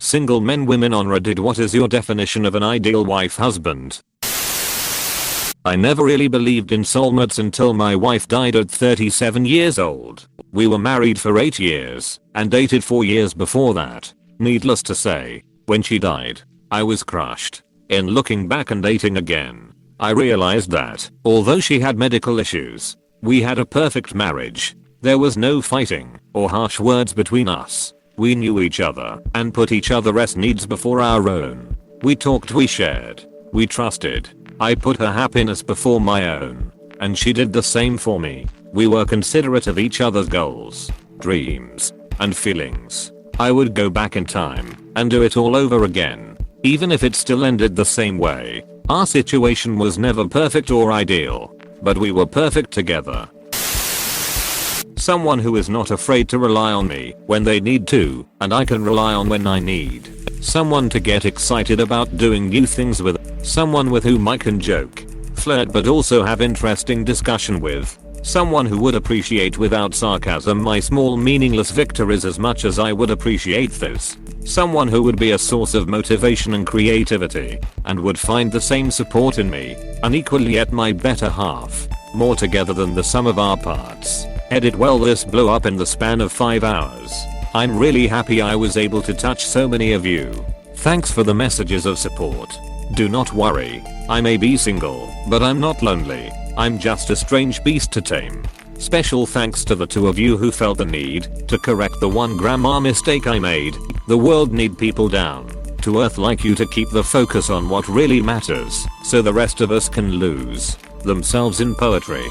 Single men women on Reddit, what is your definition of an ideal wife husband? I never really believed in soulmates until my wife died at 37 years old. We were married for 8 years and dated 4 years before that. Needless to say, when she died, I was crushed. In looking back and dating again, I realized that, although she had medical issues, we had a perfect marriage. There was no fighting or harsh words between us. We knew each other and put each other's needs before our own. We talked, we shared, we trusted. I put her happiness before my own, and she did the same for me. We were considerate of each other's goals, dreams, and feelings. I would go back in time and do it all over again, even if it still ended the same way. Our situation was never perfect or ideal, but we were perfect together. Someone who is not afraid to rely on me when they need to, and I can rely on when I need. Someone to get excited about doing new things with. Someone with whom I can joke, flirt, but also have interesting discussion with. Someone who would appreciate without sarcasm my small meaningless victories as much as I would appreciate this. Someone who would be a source of motivation and creativity, and would find the same support in me, unequally yet my better half, more together than the sum of our parts. Edit. Well, this blew up in the span of 5 hours. I'm really happy I was able to touch so many of you. Thanks for the messages of support. Do not worry, I may be single, but I'm not lonely. I'm just a strange beast to tame. Special thanks to the 2 of you who felt the need to correct the 1 grandma mistake I made. The world need people down to earth like you to keep the focus on what really matters, so the rest of us can lose themselves in poetry.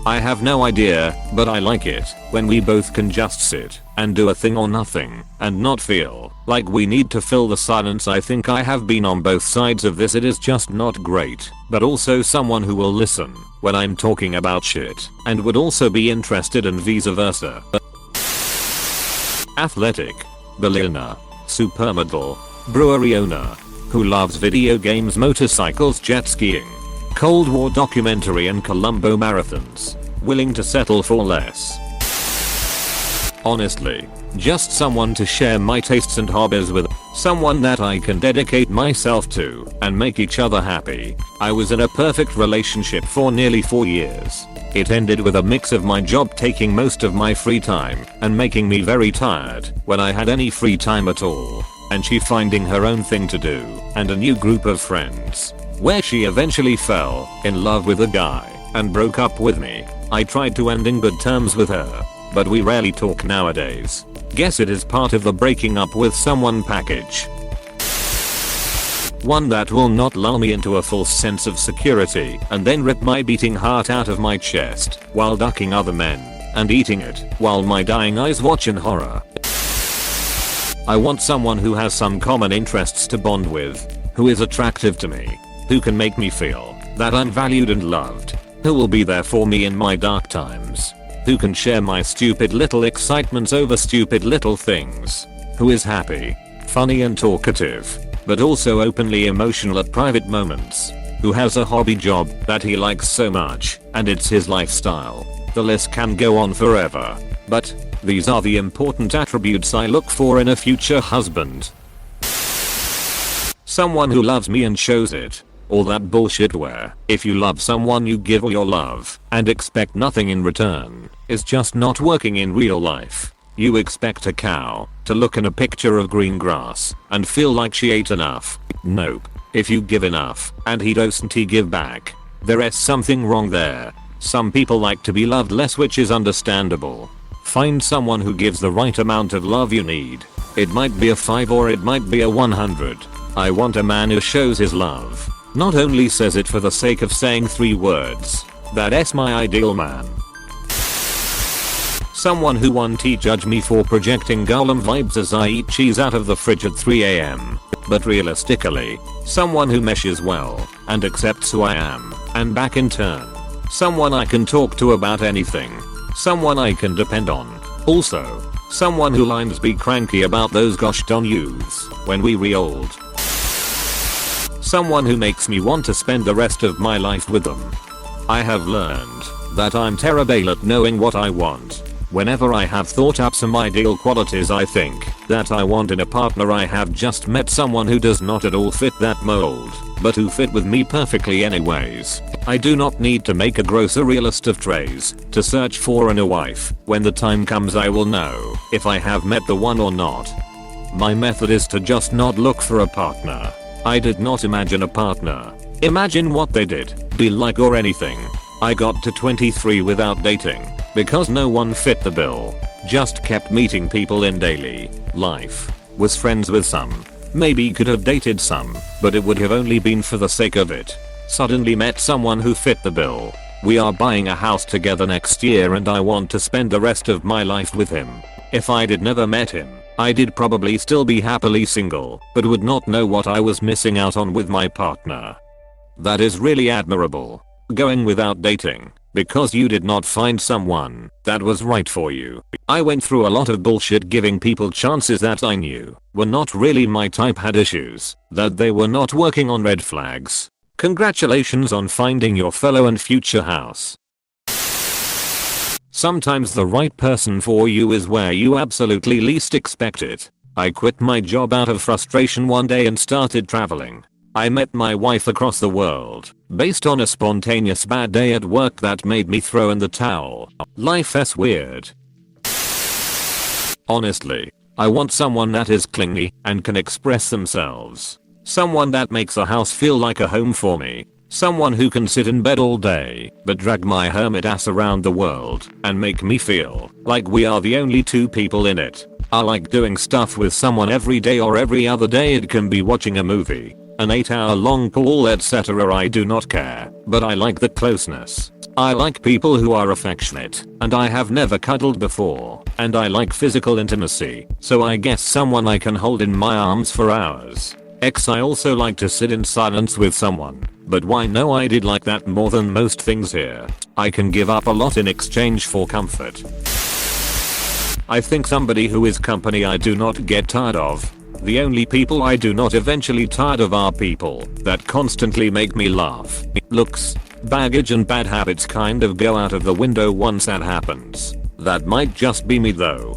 I have no idea, but I like it when we both can just sit and do a thing or nothing and not feel like we need to fill the silence. I think I have been on both sides of this. It is just not great, but also someone who will listen when I'm talking about shit and would also be interested and vice versa. Athletic, billionaire, supermodel, brewery owner, who loves video games, motorcycles, jet skiing, Cold War documentary and Colombo marathons, willing to settle for less. Honestly, just someone to share my tastes and hobbies with, someone that I can dedicate myself to and make each other happy. I was in a perfect relationship for nearly 4 years. It ended with a mix of my job taking most of my free time and making me very tired when I had any free time at all, and she finding her own thing to do and a new group of friends, where she eventually fell in love with a guy and broke up with me. I tried to end in good terms with her, but we rarely talk nowadays. Guess it is part of the breaking up with someone package. One that will not lull me into a false sense of security and then rip my beating heart out of my chest while ducking other men and eating it while my dying eyes watch in horror. I want someone who has some common interests to bond with, who is attractive to me, who can make me feel that I'm valued and loved, who will be there for me in my dark times, who can share my stupid little excitements over stupid little things, who is happy, funny and talkative, but also openly emotional at private moments, who has a hobby job that he likes so much and it's his lifestyle. The list can go on forever, but these are the important attributes I look for in a future husband. Someone who loves me and shows it. All that bullshit where if you love someone you give all your love and expect nothing in return is just not working in real life. You expect a cow to look in a picture of green grass and feel like she ate enough. Nope. If you give enough and he doesn't give back, there is something wrong there. Some people like to be loved less, which is understandable. Find someone who gives the right amount of love you need. It might be a 5 or it might be a 100. I want a man who shows his love, not only says it for the sake of saying 3 words. That's my ideal man. Someone who won't judge me for projecting Gollum vibes as I eat cheese out of the fridge at 3 AM. But realistically, someone who meshes well and accepts who I am and back in turn. Someone I can talk to about anything. Someone I can depend on. Also, someone who lines be cranky about those gosh darn youths when we re-old. Someone who makes me want to spend the rest of my life with them. I have learned that I'm terrible at knowing what I want. Whenever I have thought up some ideal qualities, I think that I want in a partner. I have just met someone who does not at all fit that mold, but who fit with me perfectly anyways. I do not need to make a grocery list of trays to search for a wife. When the time comes I will know if I have met the one or not. My method is to just not look for a partner. I did not imagine a partner. Imagine what they did, be like or anything. I got to 23 without dating because no one fit the bill. Just kept meeting people in daily life. Was friends with some. Maybe could have dated some, but it would have only been for the sake of it. Suddenly met someone who fit the bill. We are buying a house together next year and I want to spend the rest of my life with him. If I did never met him, I did probably still be happily single, but would not know what I was missing out on with my partner. That is really admirable. Going without dating because you did not find someone that was right for you. I went through a lot of bullshit giving people chances that I knew were not really my type, had issues, that they were not working on, red flags. Congratulations on finding your fellow and future house. Sometimes the right person for you is where you absolutely least expect it. I quit my job out of frustration one day and started traveling. I met my wife across the world, based on a spontaneous bad day at work that made me throw in the towel. Life is weird. Honestly, I want someone that is clingy and can express themselves. Someone that makes a house feel like a home for me. Someone who can sit in bed all day, but drag my hermit ass around the world and make me feel like we are the only two people in it. I like doing stuff with someone every day or every other day. It can be watching a movie, an 8-hour-long pool, etc. I do not care, but I like the closeness. I like people who are affectionate, and I have never cuddled before, and I like physical intimacy, so I guess someone I can hold in my arms for hours. I also like to sit in silence with someone, but why no, I did like that more than most things here. I can give up a lot in exchange for comfort. I think somebody who is company I do not get tired of. The only people I do not eventually tired of are people that constantly make me laugh. Looks, baggage and bad habits kind of go out of the window once that happens. That might just be me though.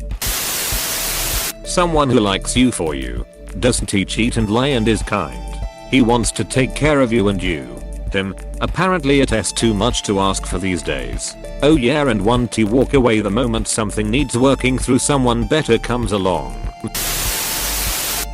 Someone who likes you for you. Doesn't he cheat and lie and is kind. He wants to take care of you and you him. Apparently it is too much to ask for these days. Oh yeah, and want to walk away the moment something needs working through. Someone better comes along.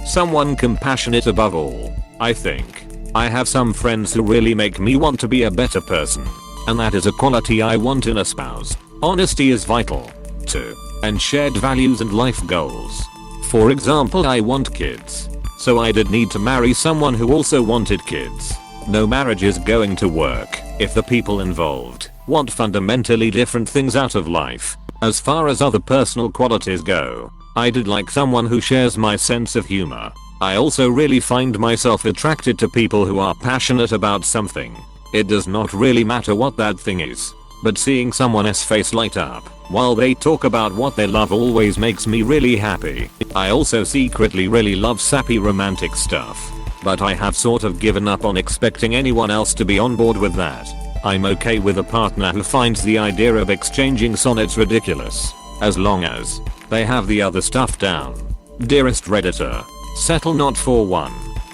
Someone compassionate above all. I think I have some friends who really make me want to be a better person, and that is a quality I want in a spouse. Honesty is vital too, and shared values and life goals. For example, I want kids, so I did need to marry someone who also wanted kids. No marriage is going to work if the people involved want fundamentally different things out of life. As far as other personal qualities go, I did like someone who shares my sense of humor. I also really find myself attracted to people who are passionate about something. It does not really matter what that thing is, but seeing someone's face light up while they talk about what they love always makes me really happy. I also secretly really love sappy romantic stuff, but I have sort of given up on expecting anyone else to be on board with that. I'm okay with a partner who finds the idea of exchanging sonnets ridiculous, as long as they have the other stuff down. Dearest Redditor, settle not for one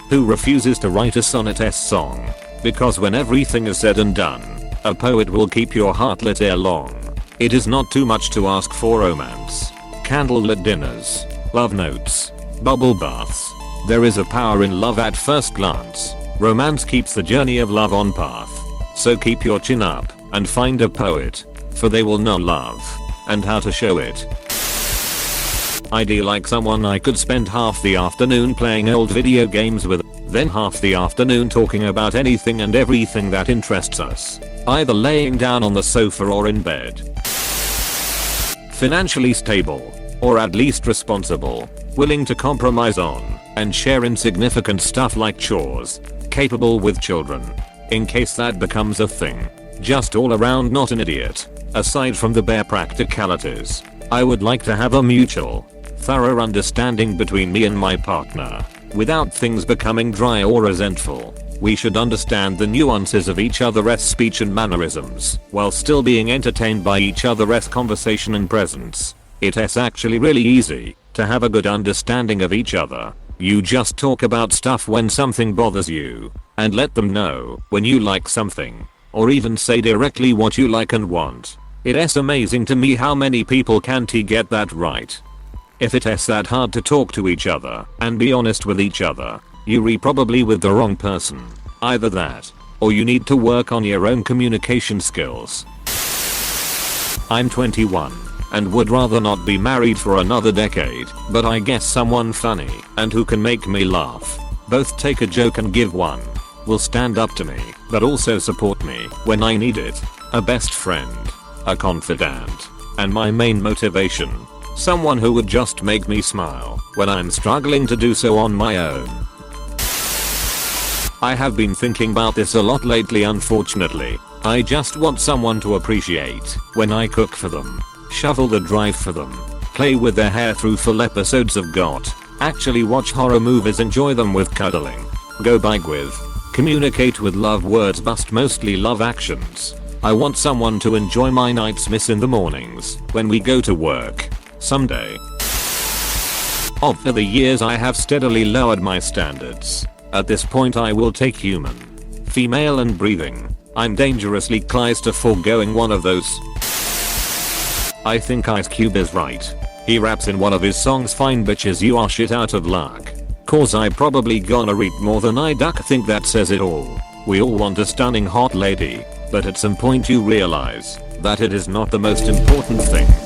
who refuses to write a sonnet song, because when everything is said and done, a poet will keep your heart lit ere long. It is not too much to ask for romance, candlelit dinners, love notes, bubble baths. There is a power in love at first glance. Romance keeps the journey of love on path. So keep your chin up and find a poet, for they will know love and how to show it. I'd like someone I could spend half the afternoon playing old video games with, then half the afternoon talking about anything and everything that interests us, either laying down on the sofa or in bed. Financially stable, or at least responsible, willing to compromise on and share insignificant stuff like chores, capable with children, in case that becomes a thing. Just all around not an idiot. Aside from the bare practicalities, I would like to have a mutual, thorough understanding between me and my partner, without things becoming dry or resentful. We should understand the nuances of each other's speech and mannerisms, while still being entertained by each other's conversation and presence. It is actually really easy to have a good understanding of each other. You just talk about stuff when something bothers you, and let them know when you like something, or even say directly what you like and want. It's amazing to me how many people can't get that right. If it's that hard to talk to each other and be honest with each other, you're probably with the wrong person. Either that, or you need to work on your own communication skills. I'm 21 and would rather not be married for another decade, but I guess someone funny and who can make me laugh, both take a joke and give one, will stand up to me but also support me when I need it, a best friend, a confidant, and my main motivation, someone who would just make me smile when I'm struggling to do so on my own. I have been thinking about this a lot lately. Unfortunately, I just want someone to appreciate when I cook for them, shovel the drive for them, play with their hair through full episodes of GOT, actually watch horror movies, enjoy them with cuddling, go bike with, communicate with, love words but mostly love actions. I want someone to enjoy my nights miss in the mornings when we go to work someday. Over the years I have steadily lowered my standards. At this point I will take human, female and breathing. I'm dangerously close to foregoing one of those. I think Ice Cube is right. He raps in one of his songs, "Fine bitches, you are shit out of luck." Cause I probably gonna read more than I duck. Think that says it all. We all want a stunning hot lady, but at some point you realize that it is not the most important thing.